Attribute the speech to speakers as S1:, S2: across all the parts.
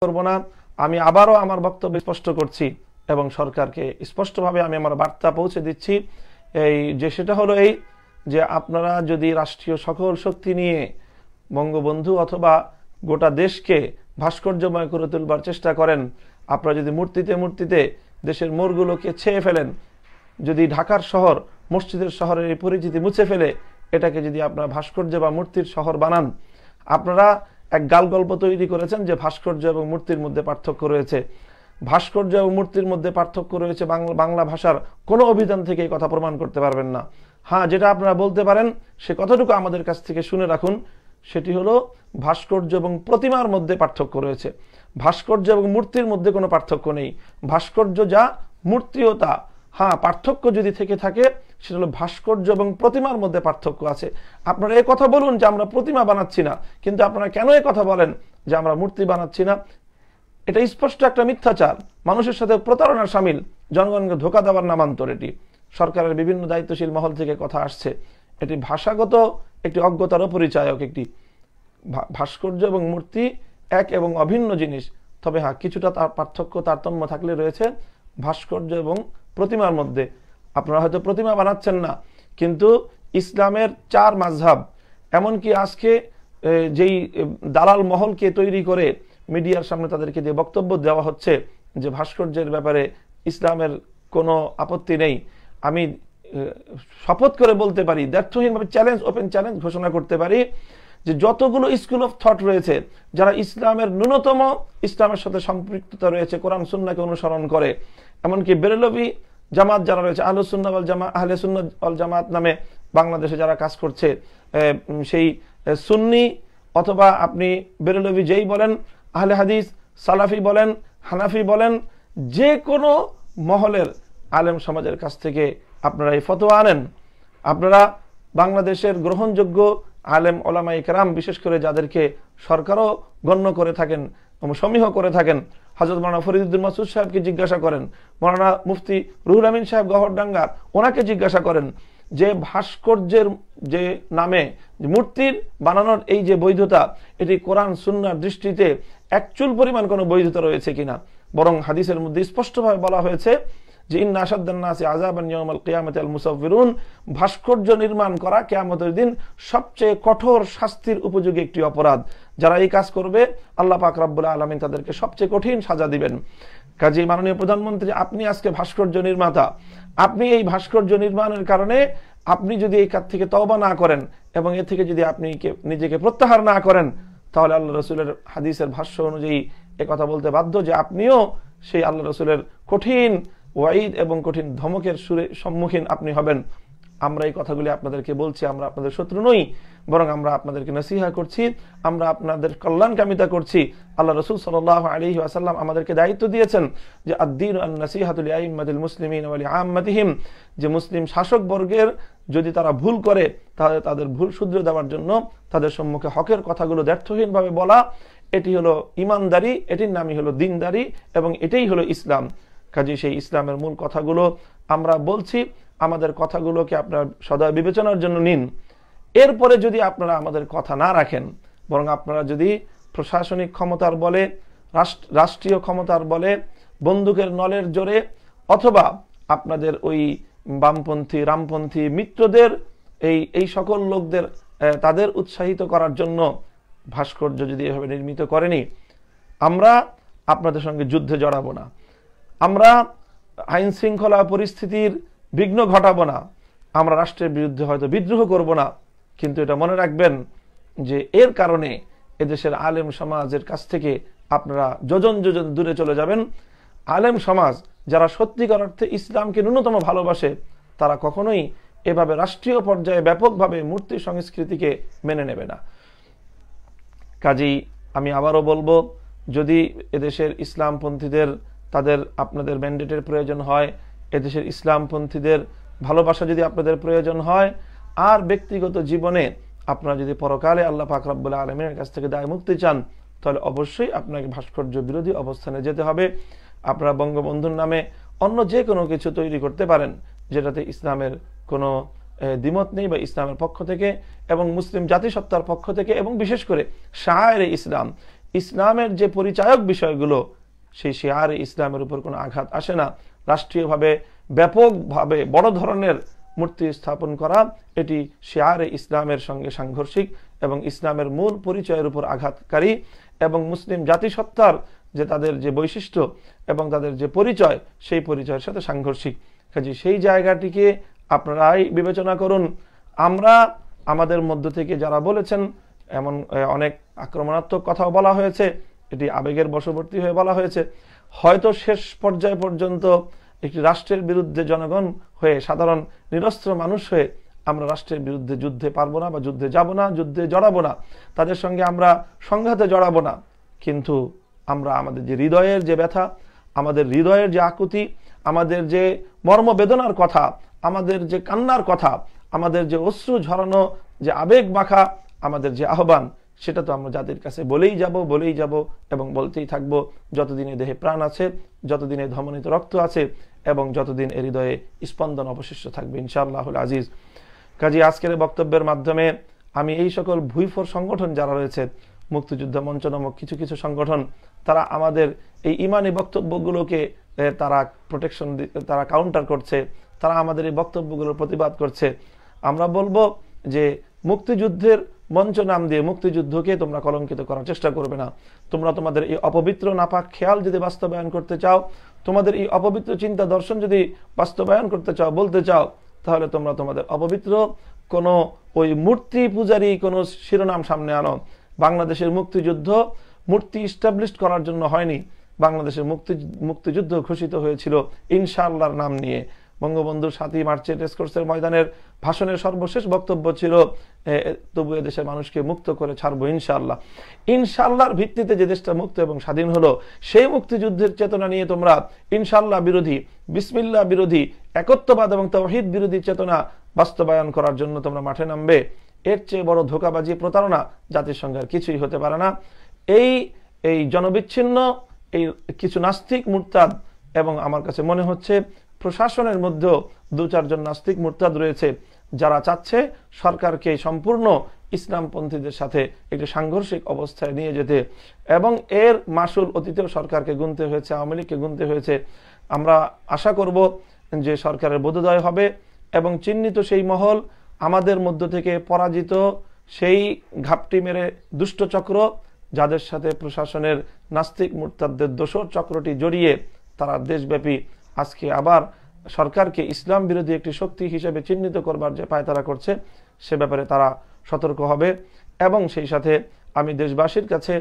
S1: করব না। আমি আবারও আমার বক্তব্য স্পষ্ট করছি এবং সরকারকে স্পষ্টভাবে আমি আমার বার্তা পৌঁছে দিচ্ছি, সেটা হলো এই যে আপনারা যদি রাষ্ট্রীয় সকল শক্তি নিয়ে বঙ্গবন্ধু অথবা গোটা দেশকে ভাস্কর্যময় করে তুলবার চেষ্টা করেন, আপনারা যদি মূর্তিতে দেশের মোড়গুলোকে ছেয়ে ফেলেন, যদি ঢাকার শহর মসজিদের শহরের এই পরিচিতি মুছে ফেলে এটাকে যদি আপনারা ভাস্কর্য বা মূর্তির শহর বানান, আপনারা এক গালগল্প তৈরি করেছেন যে ভাস্কর্য এবং মূর্তির মধ্যে পার্থক্য রয়েছে। ভাস্কর্য এবং মূর্তির মধ্যে পার্থক্য রয়েছে বাংলা ভাষার কোনো অভিধান থেকে এই কথা প্রমাণ করতে পারবেন না। হ্যাঁ, যেটা আপনারা বলতে পারেন সে কথাটুকু আমাদের কাছ থেকে শুনে রাখুন, সেটি হলো ভাস্কর্য এবং প্রতিমার মধ্যে পার্থক্য রয়েছে। ভাস্কর্য এবং মূর্তির মধ্যে কোনো পার্থক্য নেই। ভাস্কর্য যা, মূর্তিও তা। হ্যাঁ, পার্থক্য যদি থেকে থাকে সেটা হলো ভাস্কর্য এবং প্রতিমার মধ্যে পার্থক্য আছে। আপনারা এই কথা বলুন যে আমরা প্রতিমা বানাচ্ছি না, কিন্তু আপনারা কেন এই কথা বলেন যে আমরা মূর্তি বানাচ্ছি না? এটা স্পষ্ট একটা মিথ্যাচার, মানুষের সাথে প্রতারণার সামিল, জনগণকে ধোঁকা দেওয়ার নামান্তর। এটি সরকারের বিভিন্ন দায়িত্বশীল মহল থেকে কথা আসছে। এটি ভাষাগত একটি অজ্ঞতার পরিচায়ক। একটি ভাস্কর্য এবং মূর্তি এক এবং অভিন্ন জিনিস। তবে হ্যাঁ, কিছুটা তার পার্থক্য তারতম্য থাকলে রয়েছে ভাস্কর্য এবং প্রতিমার মধ্যে। আপনারা হয়তো প্রতিমা বানাচ্ছেন না, কিন্তু ইসলামের 4 মাযহাব, এমনকি আজকে যেই দালাল মহলকে তৈরি করে মিডিয়ার সামনে তাদেরকে যে বক্তব্য দেওয়া হচ্ছে যে ভাস্কর্যের ব্যাপারে ইসলামের কোনো আপত্তি নেই, আমি শপথ করে বলতে পারি, দ্ব্যর্থহীনভাবে ওপেন চ্যালেঞ্জ ঘোষণা করতে পারি যে যতগুলো স্কুল অফ থট রয়েছে, যারা ইসলামের ন্যূনতম ইসলামের সাথে সম্পৃক্ততা রয়েছে, কোরআন সুন্নাহকে অনুসরণ করে, এমনকি বেরেলভি জামাত যারা রয়েছে, আহলে সুন্নাহ ওয়াল জামাত নামে বাংলাদেশে যারা কাজ করছে, সেই সুন্নি অথবা আপনি বেরেলভি যেই বলেন, আহলে হাদিস, সালাফি বলেন, হানাফি বলেন, যে কোনো মহলের আলেম সমাজের কাছ থেকে আপনারা এই ফতোয়া আনেন। আপনারা বাংলাদেশের গ্রহণযোগ্য আলেম ওলামায়ে কেরাম, বিশেষ করে যাদেরকে সরকারও গণ্য করে থাকেন, সমীহ করে থাকেন, হযরত মাওলানা ফরিদুদ্দীন মাসউদ সাহেবকে জিজ্ঞাসা করেন, মাওলানা মুফতি রুহুল আমিন সাহেব গহরডাঙ্গা, ওনাকে জিজ্ঞাসা করেন যে ভাস্কর্যের যে নামে মূর্তির বানানোর এই যে বৈধতা, এটি কোরআন সুন্নাহর দৃষ্টিতে একচুল পরিমাণ কোনো বৈধতা রয়েছে কিনা। বরং হাদিসের মধ্যে স্পষ্টভাবে বলা হয়েছে যে ইন্না আশাদ্দান নাসি আযাবান ইয়াউমাল কিয়ামাতি আল মুসাফফিরুন, ভাস্কর্য নির্মাণ করা কিয়ামতের দিন সবচেয়ে কঠোর শাস্তির উপযোগী একটি অপরাধ। যারা এই কাজ করবে আল্লাহ পাক রব্বুল আলামিন তাদেরকে সবচেয়ে কঠিন সাজা দিবেন। কাজেই মাননীয় প্রধানমন্ত্রী, আপনি আজকে ভাস্কর্য নির্মাতা, আপনি এই ভাস্কর্য নির্মাণের কারণে আপনি যদি এই কাজ থেকে তওবা না করেন এবং এ থেকে যদি আপনি নিজেকে প্রত্যাহার না করেন, তাহলে আল্লাহ রসুলের হাদিসের ভাষ্য অনুযায়ী কথা বলতে বাধ্য যে আপনিও সেই আল্লাহ রসুলের কঠিন ওয়াইদ এবং কঠিন ধমকের সম্মুখীন আপনি হবেন। আমরা এই কথাগুলি আপনাদেরকে বলছি, আমরা আপনাদের শত্রু নই, বরং আমরা আপনাদেরকে নসিহা করছি, আমরা আপনাদের কল্যাণকামিতা করছি। আল্লাহ রসুল সাল্লাল্লাহু আলাইহি ওয়াসাল্লাম আমাদেরকে দায়িত্ব দিয়েছেন যে আদ-দীনু আন-নাসিহাতু লিআইম্মাতিল মুসলিমিন ওয়া লিআম্মাতিহিম, যে মুসলিম শাসক বর্গের যদি তারা ভুল করে তাহলে তাদের ভুল শুধরে দেওয়ার জন্য তাদের সম্মুখে হকের কথাগুলো দ্ব্যর্থহীনভাবে বলা, এটি হলো ইমানদারি, এটির নামই হলো দিনদারি এবং এটাই হলো ইসলাম। কাজে সেই ইসলামের মূল কথাগুলো আমরা বলছি, আমাদের কথাগুলোকে আপনারা সদা বিবেচনার জন্য নিন। এরপরে যদি আপনারা আমাদের কথা না রাখেন, বরং আপনারা যদি প্রশাসনিক ক্ষমতার বলে, রাষ্ট্রীয় ক্ষমতার বলে, বন্দুকের নলের জোরে, অথবা আপনাদের ওই বামপন্থী রামপন্থী মিত্রদের এই সকল লোকদের তাদের উৎসাহিত করার জন্য ভাস্কর্য যদি এভাবে নির্মিত করেনি, আমরা আপনাদের সঙ্গে যুদ্ধে জড়াবো না, আমরা আইন শৃঙ্খলা পরিস্থিতির বিঘ্ন ঘটাবো না, আমরা রাষ্ট্রের বিরুদ্ধে হয়তো বিদ্রোহ করব না, কিন্তু এটা মনে রাখবেন যে এর কারণে এদেশের আলেম সমাজের কাছ থেকে আপনারা যোজন যোজন দূরে চলে যাবেন। আলেম সমাজ যারা সত্যিকার অর্থে ইসলামকে ন্যূনতম ভালোবাসে, তারা কখনোই এভাবে রাষ্ট্রীয় পর্যায়ে ব্যাপকভাবে মূর্তি সংস্কৃতিকে মেনে নেবে না। কাজেই আমি আবারও বলবো, যদি এদেশের ইসলামপন্থীদের আপনাদের ম্যান্ডেটের প্রয়োজন হয়, এদেশের ইসলামপন্থীদের ভালোবাসা যদি আপনাদের প্রয়োজন হয়, আর ব্যক্তিগত জীবনে আপনারা যদি পরকালে আল্লাহ পাক রব্বুল আলামিনের কাছ থেকে দায় মুক্তি চান, তাহলে অবশ্যই আপনাকে ভাস্কর্য বিরোধী অবস্থানে যেতে হবে। আপনারা বঙ্গবন্ধুর নামে অন্য যে কোনো কিছু তৈরি করতে পারেন যেটাতে ইসলামের কোনো দ্বিমত নেই, বা ইসলামের পক্ষ থেকে এবং মুসলিম জাতিসত্তার পক্ষ থেকে, এবং বিশেষ করে শায়েরে ইসলাম ইসলামের যে পরিচায়ক বিষয়গুলো সেই শিয়ারে ইসলামের উপর কোনো আঘাত আসে না। রাষ্ট্রীয়ভাবে ব্যাপকভাবে বড় ধরনের মূর্তি স্থাপন করা এটি শিয়ারে ইসলামের সঙ্গে সাংঘর্ষিক এবং ইসলামের মূল পরিচয়ের উপর আঘাতকারী এবং মুসলিম জাতিসত্তার যে তাদের যে বৈশিষ্ট্য এবং তাদের যে পরিচয় সেই পরিচয়ের সাথে সাংঘর্ষিক। কাজে সেই জায়গাটিকে আপনারাই বিবেচনা করুন। আমরা আমাদের মধ্য থেকে যারা বলেছেন, এমন অনেক আক্রমণাত্মক কথাও বলা হয়েছে, এটি আবেগের বশবর্তী হয়ে বলা হয়েছে। হয়তো শেষ পর্যায় পর্যন্ত একটি রাষ্ট্রের বিরুদ্ধে জনগণ হয়ে, সাধারণ নিরস্ত্র মানুষ হয়ে আমরা রাষ্ট্রের বিরুদ্ধে যুদ্ধে পারবো না বা যুদ্ধে যাব না, যুদ্ধে জড়াবো না, তাদের সঙ্গে আমরা সংঘাতে জড়াবো না। কিন্তু আমরা আমাদের যে হৃদয়ের যে ব্যথা, আমাদের হৃদয়ের যে আকুতি, আমাদের যে মর্মবেদনার কথা, আমাদের যে কান্নার কথা, আমাদের যে অশ্রু ঝরানো যে আবেগ মাখা আমাদের যে আহ্বান, সেটা তো আমরা জাতির কাছে বলেই যাব এবং বলতেই থাকব যতদিনে দেহে প্রাণ আছে, যতদিনে ধমনীত রক্ত আছে এবং যতদিন এর হৃদয়ে স্পন্দন অবশিষ্ট থাকবে ইনশাআল্লাহুল আজিজ। কাজী আজকের বক্তব্যের মাধ্যমে আমি এই সকল ভুইফোর সংগঠন যারা রয়েছে, মুক্তিযুদ্ধ মঞ্চ নামক কিছু কিছু সংগঠন, তারা আমাদের এই ইমানি বক্তব্যগুলোকে তারা প্রোটেকশন, তারা কাউন্টার করছে, তারা আমাদের এই বক্তব্যগুলোর প্রতিবাদ করছে। আমরা বলবো যে মুক্তিযুদ্ধের মঞ্চ নাম দিয়ে মুক্তিযুদ্ধকে তোমরা কলঙ্কিত করার চেষ্টা করবে না। তোমরা তোমাদের এই অপবিত্র নাপাক খেয়াল যদি বাস্তবায়ন করতে চাও, তোমাদের এই অপবিত্র চিন্তা দর্শন যদি বাস্তবায়ন করতে চাও, বলতে চাও, তাহলে তোমরা তোমাদের অপবিত্র কোনো ওই মূর্তি পূজারী কোনো শিরোনাম সামনে আনো। বাংলাদেশের মুক্তিযুদ্ধ মূর্তি ইস্টাবলিশ করার জন্য হয়নি। বাংলাদেশের মুক্তিযুদ্ধ ঘোষিত হয়েছিল ইনশাআল্লাহর নাম নিয়ে। বঙ্গবন্ধুর 7ই মার্চে রেসকোর্সের ময়দানের ভাষণের সর্বশেষ বক্তব্য ছিল, তবু দেশের মানুষকে মুক্ত করে ছাড়বো ইনশাআল্লাহ। ইনশাআল্লাহর ভিত্তিতে যে দেশটা মুক্ত এবং স্বাধীন হলো, সেই মুক্তিযুদ্ধের চেতনা নিয়ে তোমরা ইনশাআল্লাহ বিরোধী, বিসমিল্লাহ বিরোধী, একত্ববাদ এবং তাওহীদ বিরোধী চেতনা বাস্তবায়ন করার জন্য তোমরা মাঠে নামবে। এর চেয়ে বড় ধোঁকাবাজি, প্রতারণা জাতির সঙ্গে আর কিছুই হতে পারে না। এই জনবিচ্ছিন্ন এই কিছু নাস্তিক মুরতাদ, এবং আমার কাছে মনে হচ্ছে প্রশাসনের মধ্যেও 2-4 জন নাস্তিক মুরতাদ রয়েছে যারা চাচ্ছে সরকারকে সম্পূর্ণ ইসলামপন্থীদের সাথে একটি সাংঘর্ষিক অবস্থায় নিয়ে যেতে, এবং এর মাসুল অতীতেও সরকারকে গুনতে হয়েছে, আওয়ামী লীগকে গুনতে হয়েছে। আমরা আশা করব যে সরকারের বোধোদয় হবে এবং চিহ্নিত সেই মহল, আমাদের মধ্য থেকে পরাজিত সেই ঘাপটি মেরে দুষ্ট চক্র, যাদের সাথে প্রশাসনের নাস্তিক মুরতাদদের দোসর চক্রটি জড়িয়ে তারা দেশব্যাপী আজকে আবার সরকারকে ইসলাম বিরোধী একটি শক্তি হিসেবে চিহ্নিত করবার যে পায়তারা করছে, সে ব্যাপারে তারা সতর্ক হবে। এবং সেই সাথে আমি দেশবাসীর কাছে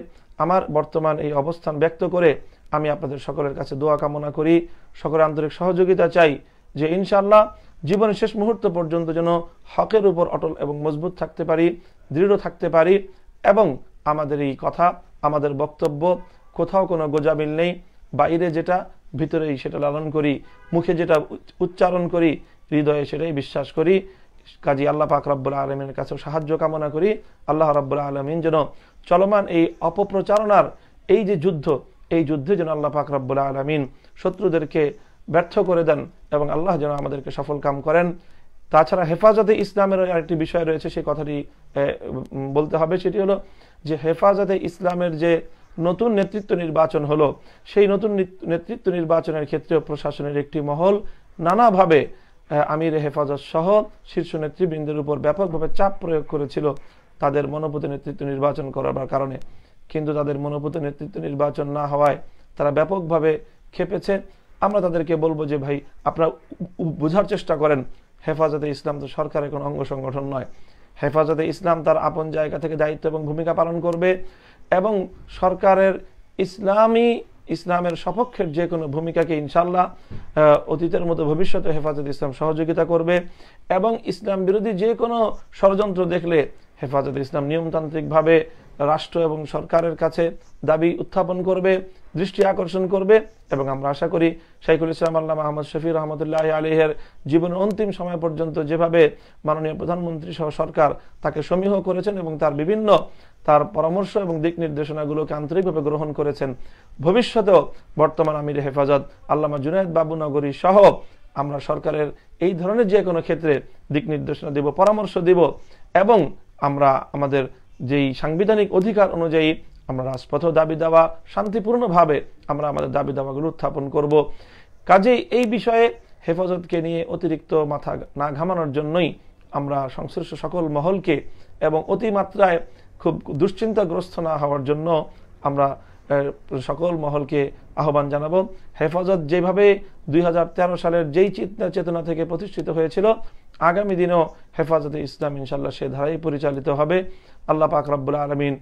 S1: আমার বর্তমান এই অবস্থান ব্যক্ত করে আমি আপনাদের সকলের কাছে দোয়া কামনা করি, সকলের আন্তরিক সহযোগিতা চাই যে ইনশাআল্লাহ জীবনের শেষ মুহূর্ত পর্যন্ত যেন হকের উপর অটল এবং মজবুত থাকতে পারি, দৃঢ় থাকতে পারি, এবং আমাদের এই কথা, আমাদের বক্তব্য কোথাও কোনো গোজামিল নেই। বাইরে যেটা, ভিতরেই সেটা লালন করি, মুখে যেটা উচ্চারণ করি, হৃদয়ে সেটাই বিশ্বাস করি। কাজী আল্লাহ পাক রব্বুল আলামিনের কাছে সাহায্য কামনা করি। আল্লাহ রব্বুল আলামিন যেন চলমান এই অপপ্রচারণার এই যে যুদ্ধ, এই যুদ্ধে যেন আল্লাহ পাক রব্বুল আলামিন শত্রুদেরকে ব্যর্থ করে দেন এবং আল্লাহ যেন আমাদেরকে সফল কাম করেন। তাছাড়া হেফাজতে ইসলামের আরেকটি বিষয় রয়েছে, সেই কথাটি বলতে হবে। সেটি হলো যে হেফাজতে ইসলামের যে নতুন নেতৃত্ব নির্বাচন হলো, সেই নতুন নেতৃত্ব নির্বাচনের ক্ষেত্রেও প্রশাসনের একটি মহল নানাভাবে আমির হেফাজত সহ শীর্ষ নেতৃবৃন্দের উপর ব্যাপকভাবে চাপ প্রয়োগ করেছিল তাদের মনোভূত নেতৃত্ব নির্বাচন করার কারণে। কিন্তু তাদের মনোভূত নেতৃত্ব নির্বাচন না হওয়ায় তারা ব্যাপকভাবে ক্ষেপেছে। আমরা তাদেরকে বলবো যে ভাই, আপনারা বোঝার চেষ্টা করেন, হেফাজতে ইসলাম তো সরকারের কোনো অঙ্গ সংগঠন নয়। হেফাজতে ইসলাম তার আপন জায়গা থেকে দায়িত্ব এবং ভূমিকা পালন করবে, এবং সরকারের ইসলামের সপক্ষের যে কোনো ভূমিকাকে ইনশাআল্লাহ অতীতের মতো ভবিষ্যতে হেফাজতে ইসলাম সহযোগিতা করবে, এবং ইসলাম বিরোধী যে কোনো ষড়যন্ত্র দেখলে হেফাজতে ইসলাম নিয়মতান্ত্রিকভাবে রাষ্ট্র এবং সরকারের কাছে দাবি উত্থাপন করবে, দৃষ্টি আকর্ষণ করবে। এবং আমরা আশা করি শাইখুল ইসলাম আল্লামা আহমদ শফি রহমতুল্লাহ আলাইহির জীবনের অন্তিম সময় পর্যন্ত যেভাবে মাননীয় প্রধানমন্ত্রী সহ সরকার তাকে সমীহ করেছেন এবং তার পরামর্শ এবং দিক নির্দেশনাগুলোকে আন্তরিকভাবে গ্রহণ করেছেন, ভবিষ্যতেও বর্তমান আমির হেফাজত আল্লামা জুনায়েদ বাবু নগরী সহ আমরা সরকারের এই ধরনের যে কোনো ক্ষেত্রে দিক নির্দেশনা দেব, পরামর্শ দেব, এবং আমরা আমাদের যেই সাংবিধানিক অধিকার অনুযায়ী আমরা রাজপথেও দাবি দাওয়া শান্তিপূর্ণভাবে আমরা আমাদের দাবি দাওয়াগুলো উত্থাপন করব। কাজেই এই বিষয়ে হেফাজতকে নিয়ে অতিরিক্ত মাথা না ঘামানোর জন্যই আমরা সংশ্লিষ্ট সকল মহলকে এবং অতিমাত্রায় খুব দুশ্চিন্তাগ্রস্ত না হওয়ার জন্য আমরা সকল মহলকে আহ্বান জানাবো। হেফাজত যেভাবে 2013 সালের যেই চেতনা থেকে প্রতিষ্ঠিত হয়েছিল, আগামী দিনেও হেফাজতে ইসলাম ইনশাল্লাহ সে ধারাই পরিচালিত হবে। আল্লাহ পাক রব্বুল আলামিন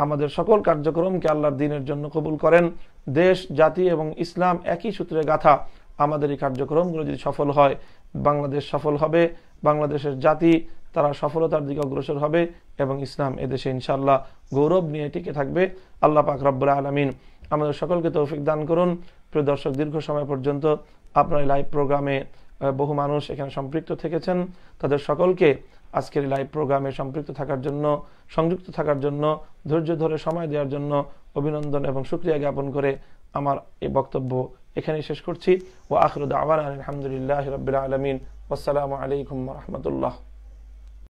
S1: আমাদের সকল কার্যক্রমকে আল্লাহর দ্বীনের জন্য কবুল করেন। দেশ, জাতি এবং ইসলাম একই সূত্রে গাথা। আমাদের এই কার্যক্রমগুলো যদি সফল হয়, বাংলাদেশ সফল হবে, বাংলাদেশের জাতি তারা সফলতার দিকে অগ্রসর হবে এবং ইসলাম এদেশে ইনশাআল্লাহ গৌরব নিয়ে টিকে থাকবে। আল্লাহ পাক রব্বুল আলামিন আমাদের সকলকে তৌফিক দান করুন। প্রিয় দর্শক, দীর্ঘ সময় পর্যন্ত আপনার এই লাইভ প্রোগ্রামে বহু মানুষ এখানে সম্পৃক্ত থেকেছেন। তাদের সকলকে আজকের এই লাইভ প্রোগ্রামে সম্পৃক্ত থাকার জন্য, সংযুক্ত থাকার জন্য, ধৈর্য ধরে সময় দেওয়ার জন্য অভিনন্দন এবং শুকরিয়া জ্ঞাপন করে আমার এই বক্তব্য এখানেই শেষ করছি। ওয়া আখিরু দাওয়ানা আলহামদুলিল্লাহি রাব্বিল আলামিন। ওয়াসসালামু আলাইকুম ওয়া রাহমাতুল্লাহ।